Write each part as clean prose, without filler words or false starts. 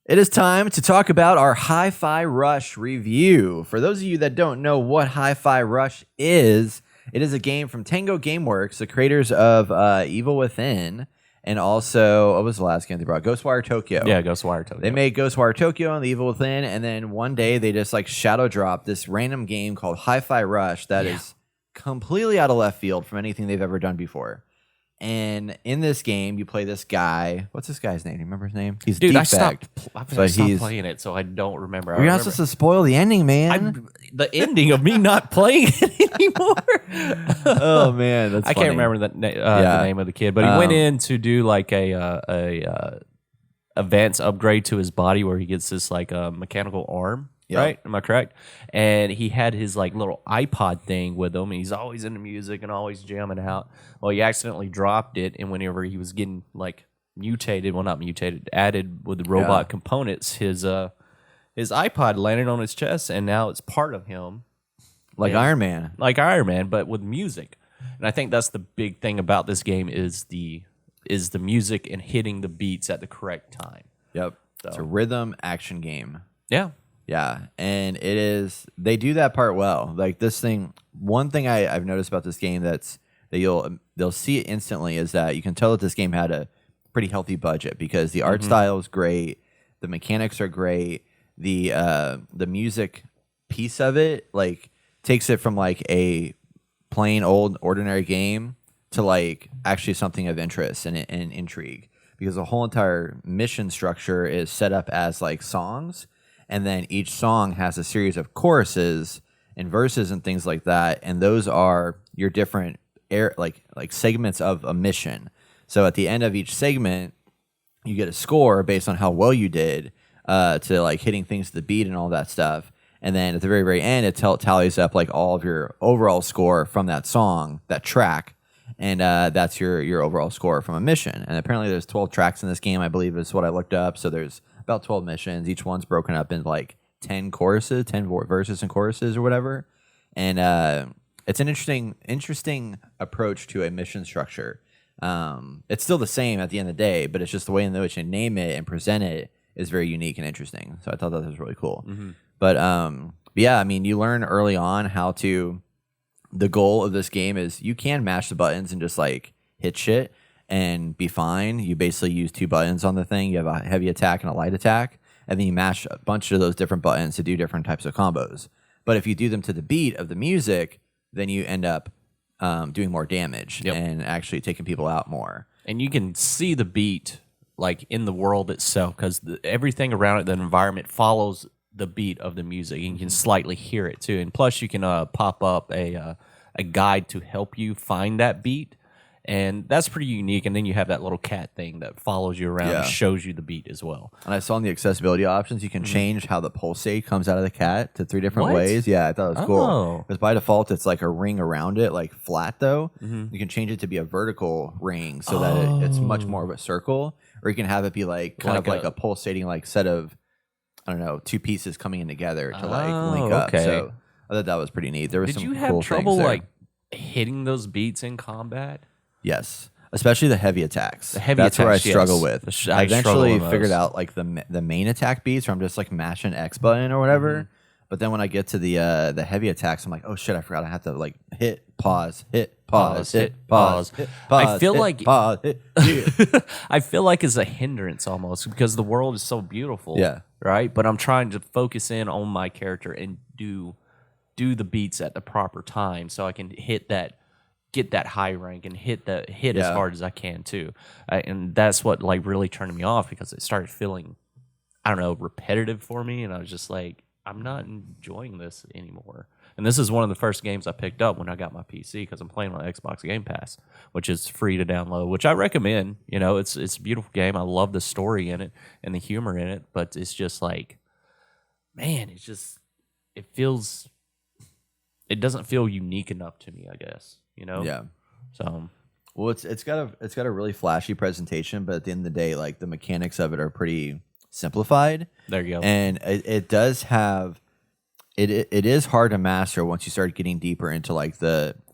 It is time to talk about our Hi-Fi Rush review. For those of you that don't know what Hi-Fi Rush is, it is a game from Tango Gameworks, the creators of Evil Within, and also, what was the last game they brought? Ghostwire Tokyo. Yeah, Ghostwire Tokyo. They made Ghostwire Tokyo and the Evil Within, and then one day they just like shadow dropped this random game called Hi-Fi Rush that is completely out of left field from anything they've ever done before. And in this game, you play this guy. What's this guy's name? Do you remember his name? He's Dude, I Defect. stopped So he's- playing it, so I don't remember. You're not supposed to spoil the ending, man. The ending of me not playing it anymore. Oh man, that's I funny. can't remember the name of the kid, but he went in to do like a advanced upgrade to his body where he gets this like mechanical arm. Yep. Right? Am I correct? And he had his like little iPod thing with him, and he's always into music and always jamming out. Well, he accidentally dropped it, and whenever he was getting like added with the robot components, his iPod landed on his chest, and now it's part of him, Like Iron Man. but with music. And I think that's the big thing about this game is the music and hitting the beats at the correct time. Yep. So. It's a rhythm action game. Yeah. Yeah, and they do that part well. Like this thing, one thing I've noticed about this game they'll see it instantly is that you can tell that this game had a pretty healthy budget because the art style is great, the mechanics are great, the music piece of it like takes it from like a plain old ordinary game to like actually something of interest and intrigue because the whole entire mission structure is set up as like songs. And then each song has a series of choruses and verses and things like that, and those are your different like segments of a mission. So at the end of each segment, you get a score based on how well you did to like hitting things to the beat and all that stuff. And then at the very, very end, it tallies up like all of your overall score from that song, that track, and that's your overall score from a mission. And apparently, there's 12 tracks in this game, I believe, is what I looked up. So there's about 12 missions. Each one's broken up into like 10 choruses, 10 verses and choruses or whatever. And it's an interesting approach to a mission structure. It's still the same at the end of the day, but it's just the way in which they name it and present it is very unique and interesting. So I thought that was really cool. Mm-hmm. But yeah, I mean, you learn early on the goal of this game is you can mash the buttons and just like hit shit and be fine. You basically use two buttons on the thing. You have a heavy attack and a light attack, and then you mash a bunch of those different buttons to do different types of combos. But if you do them to the beat of the music, then you end up doing more damage and actually taking people out more. And you can see the beat like in the world itself because everything around it, the environment follows the beat of the music. You can slightly hear it too. And plus you can pop up a guide to help you find that beat. And that's pretty unique. And then you have that little cat thing that follows you around and shows you the beat as well. And I saw in the accessibility options, you can change how the pulsate comes out of the cat to 3 different ways. Yeah, I thought it was cool. Because by default, it's like a ring around it, like flat though. You can change it to be a vertical ring so that it's much more of a circle. Or you can have it be like kind of like a pulsating like set of, I don't know, 2 pieces coming in together to like link up. So I thought that was pretty neat. There was some cool things there. Did you have trouble like hitting those beats in combat? Yes, especially the heavy attacks. That's where I struggle with. I eventually struggle figured out like the main attack beats where I'm just like mashing X button or whatever. But then when I get to the heavy attacks, I'm like, oh shit, I forgot I have to like hit pause, hit pause, hit pause, hit pause. I feel hit, like pause, hit, I feel like it's a hindrance almost because the world is so beautiful. Yeah. Right. But I'm trying to focus in on my character and do the beats at the proper time so I can get that high rank and hit as hard as I can too. And that's what like really turned me off because it started feeling, I don't know, repetitive for me. And I was just like, I'm not enjoying this anymore. And this is one of the first games I picked up when I got my PC because I'm playing on Xbox Game Pass, which is free to download, which I recommend. You know, it's a beautiful game. I love the story in it and the humor in it, but it's just like, man, it doesn't feel unique enough to me, I guess. You know? Yeah. So, well, it's got a really flashy presentation, but at the end of the day, like the mechanics of it are pretty simplified. There you go. And it does have it is hard to master once you start getting deeper into like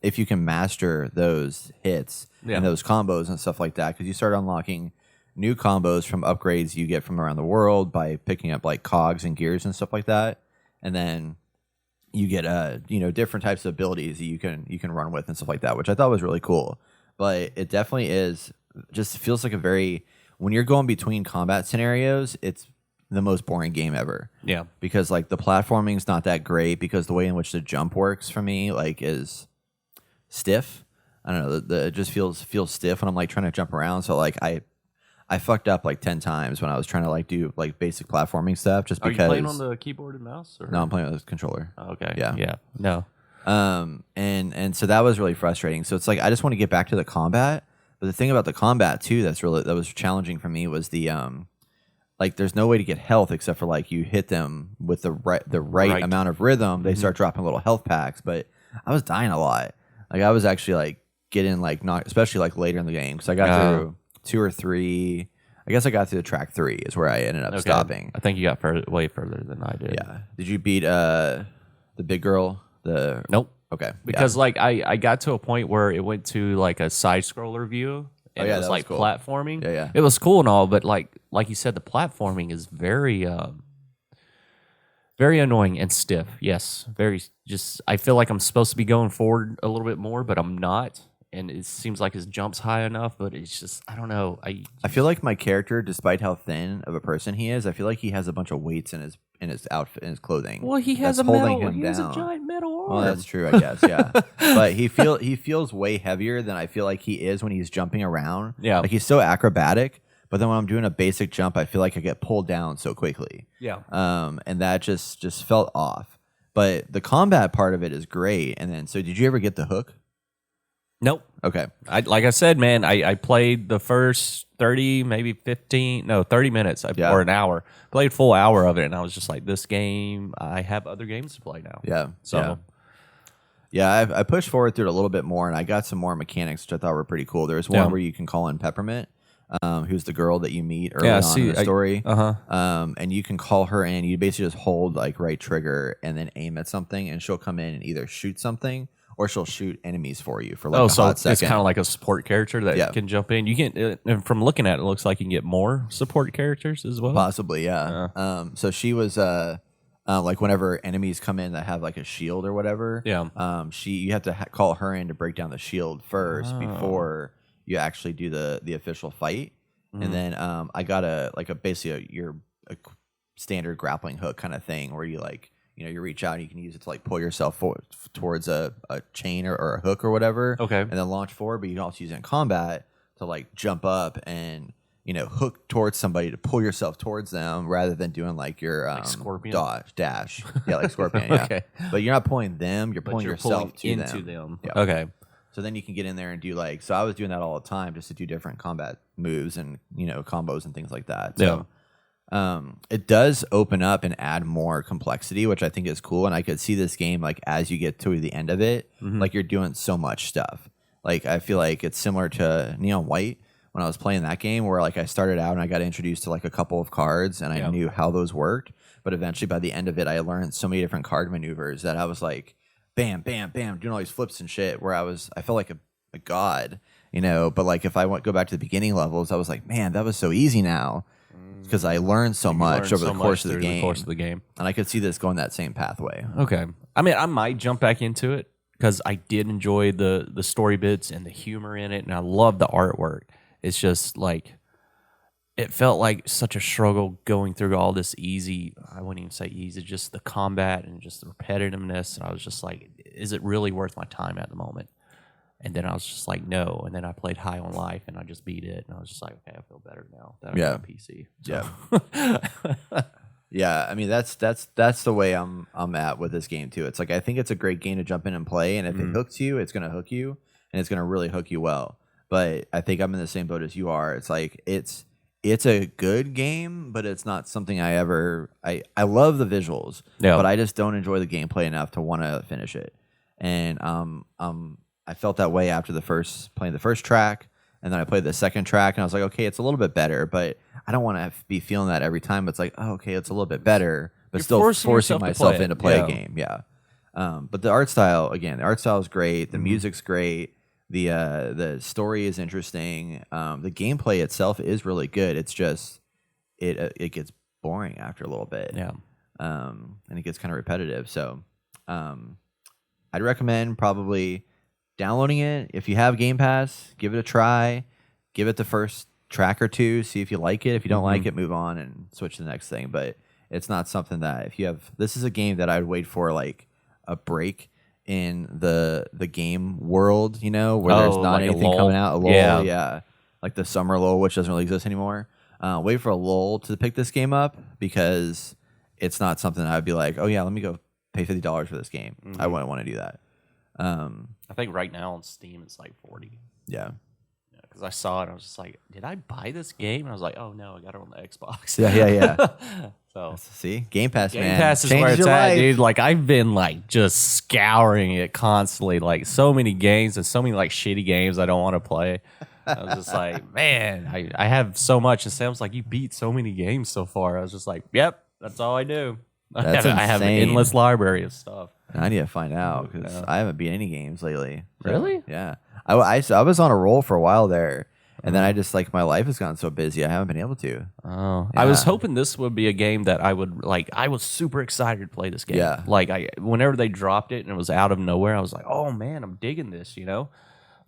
if you can master those hits and those combos and stuff like that, because you start unlocking new combos from upgrades you get from around the world by picking up like cogs and gears and stuff like that, and then you get different types of abilities that you can run with and stuff like that, which I thought was really cool. But it definitely is just feels like a very when you're going between combat scenarios, it's the most boring game ever. Yeah, because like the platforming's not that great because the way in which the jump works for me like is stiff. I don't know. It just feels stiff when I'm like trying to jump around. So like I fucked up like 10 times when I was trying to like do like basic platforming stuff. Just because. Are you playing on the keyboard and mouse? Or? No, I'm playing with a controller. Oh, okay. Yeah. No. And so that was really frustrating. So it's like I just want to get back to the combat. But the thing about the combat too that was challenging for me was the like there's no way to get health except for like you hit them with the right amount of rhythm. They start dropping little health packs. But I was dying a lot. Like I was actually like getting like not especially like later in the game because I got through 2 or 3. I guess I got through the track 3 is where I ended up stopping. I think you got way further than I did. Yeah. Did you beat the big girl? Nope. Okay. Because like I got to a point where it went to like a side scroller view. And it was like cool. platforming. Yeah. It was cool and all, but like you said, the platforming is very very annoying and stiff. Yes. Very just I feel like I'm supposed to be going forward a little bit more, but I'm not. And it seems like his jump's high enough, but it's just I don't know. I feel like my character, despite how thin of a person he is, I feel like he has a bunch of weights in his outfit, in his clothing. Well, he has a giant metal arm. Well, that's true, I guess. Yeah, but he feels way heavier than I feel like he is when he's jumping around. Yeah, like he's so acrobatic. But then when I'm doing a basic jump, I feel like I get pulled down so quickly. Yeah. And that just felt off. But the combat part of it is great. And then, so did you ever get the hook? Nope. Okay. Like I said, man, I played the first 30, maybe 30 minutes or an hour. Played a full hour of it, and I was just like, this game, I have other games to play now. Yeah. So, yeah, I pushed forward through it a little bit more, and I got some more mechanics, which I thought were pretty cool. There was one where you can call in Peppermint, who's the girl that you meet early on in the story. And you can call her in. You basically just hold like right trigger and then aim at something, and she'll come in and either shoot something or she'll shoot enemies for you for like a hot second. It's kind of like a support character that can jump in. You can, and from looking at it, it looks like you can get more support characters as well. Possibly, yeah. So she was like whenever enemies come in that have like a shield or whatever. Yeah. You have to call her in to break down the shield first before you actually do the official fight. And then I got basically your standard grappling hook kind of thing where you like. You reach out and you can use it to like pull yourself towards a chain or a hook or whatever. Okay. And then launch forward, but you can also use it in combat to like jump up and, hook towards somebody to pull yourself towards them rather than doing like your like Scorpion? dash. Yeah, like Scorpion. Yeah. Okay. But you're not pulling them, you're pulling yourself into them. Yeah. Okay. So then you can get in there and do like, so I was doing that all the time just to do different combat moves and, combos and things like that. So, yeah. It does open up and add more complexity, which I think is cool. And I could see this game, like, as you get to the end of it, like, you're doing so much stuff. Like, I feel like it's similar to Neon White when I was playing that game, where, like, I started out and I got introduced to, like, a couple of cards, and I knew how those worked. But eventually, by the end of it, I learned so many different card maneuvers that I was, like, bam, bam, bam, doing all these flips and shit, where I felt like a god, But, like, if I go back to the beginning levels, I was like, man, that was so easy now. Because I learned so much over the course of the game. And I could see this going that same pathway. Okay. I mean, I might jump back into it because I did enjoy the story bits and the humor in it, and I love the artwork. It's just like, it felt like such a struggle going through all this easy, I wouldn't even say easy, just the combat and just the repetitiveness. And I was just like, is it really worth my time at the moment? And then I was just like, no. And then I played High on Life, and I just beat it. And I was just like, okay, I feel better now that I'm on PC. So. Yeah. Yeah. I mean, that's the way I'm at with this game too. It's like I think it's a great game to jump in and play, and if it hooks you, it's gonna hook you, and it's gonna really hook you well. But I think I'm in the same boat as you are. It's like it's a good game, but it's not something I love the visuals, but I just don't enjoy the gameplay enough to want to finish it. And I felt that way after playing the first track, and then I played the second track, and I was like, okay, it's a little bit better, but I don't want to be feeling that every time. It's like, oh, okay, it's a little bit better, but You're still forcing myself play a game. Yeah. But the art style is great. The music's great. The story is interesting. The gameplay itself is really good. It's just it gets boring after a little bit. Yeah. And it gets kind of repetitive. So I'd recommend probably downloading it. If you have Game Pass, give it a try. Give it the first track or two. See if you like it. If you don't like it, move on and switch to the next thing. But it's not something that if you have. This is a game that I would wait for like a break in the game world, you know, where there's not like anything coming out. A lull, Yeah. yeah, like the summer lull, which doesn't really exist anymore. Wait for a lull to pick this game up because it's not something I'd be like, oh yeah, let me go pay $50 for this game. I wouldn't want to do that. I think right now on Steam it's like 40. Yeah. Because I saw it, I was just like, did I buy this game? And I was like, oh no, I got it on the Xbox. Yeah. So See, Game Pass, Game man. Pass is Changes where it's your at, life. dude. Like I've been like just scouring it constantly, like so many games and so many like shitty games I don't want to play. I was just like, man, I have so much. And Sam's like, you beat so many games so far. I was just like, yep, that's all I do. That's I have an insane. endless library of stuff. I need to find out because I haven't beat any games lately. So, Really? Yeah. I was on a roll for a while there, and then I just like my life has gotten so busy I haven't been able to. Oh, Yeah. I was hoping this would be a game that I would like. I was super excited to play this game. Yeah. Like whenever they dropped it and it was out of nowhere, I was like, oh man, I'm digging this, you know?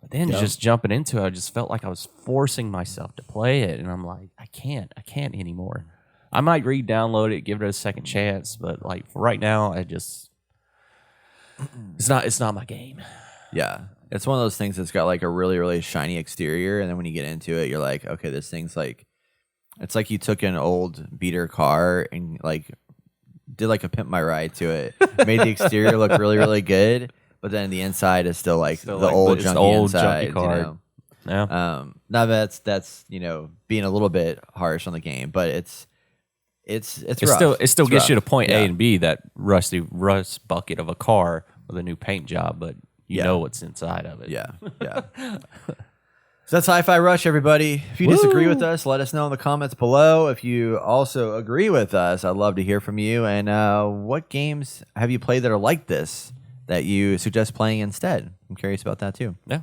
But then just jumping into it, I just felt like I was forcing myself to play it. And I'm like, I can't anymore. I might re-download it, give it a second chance. But like for right now, it's not my game. Yeah. It's one of those things that's got like a really, really shiny exterior. And then when you get into it, you're like, okay, this thing's like, it's like you took an old beater car and like did like a pimp my ride to it. Made the exterior look really, really good. But then the inside is still like the old junky inside. car. You know? Yeah. Now that's you know being a little bit harsh on the game, but it's rough. It still gets rough. you to point Yeah. A and B, that rust bucket of a car with a new paint job, but you know what's inside of it. Yeah. So that's Hi-Fi Rush, everybody. If you disagree with us, let us know in the comments below. If you also agree with us, I'd love to hear from you. And what games have you played that are like this that you suggest playing instead? I'm curious about that too. Yeah.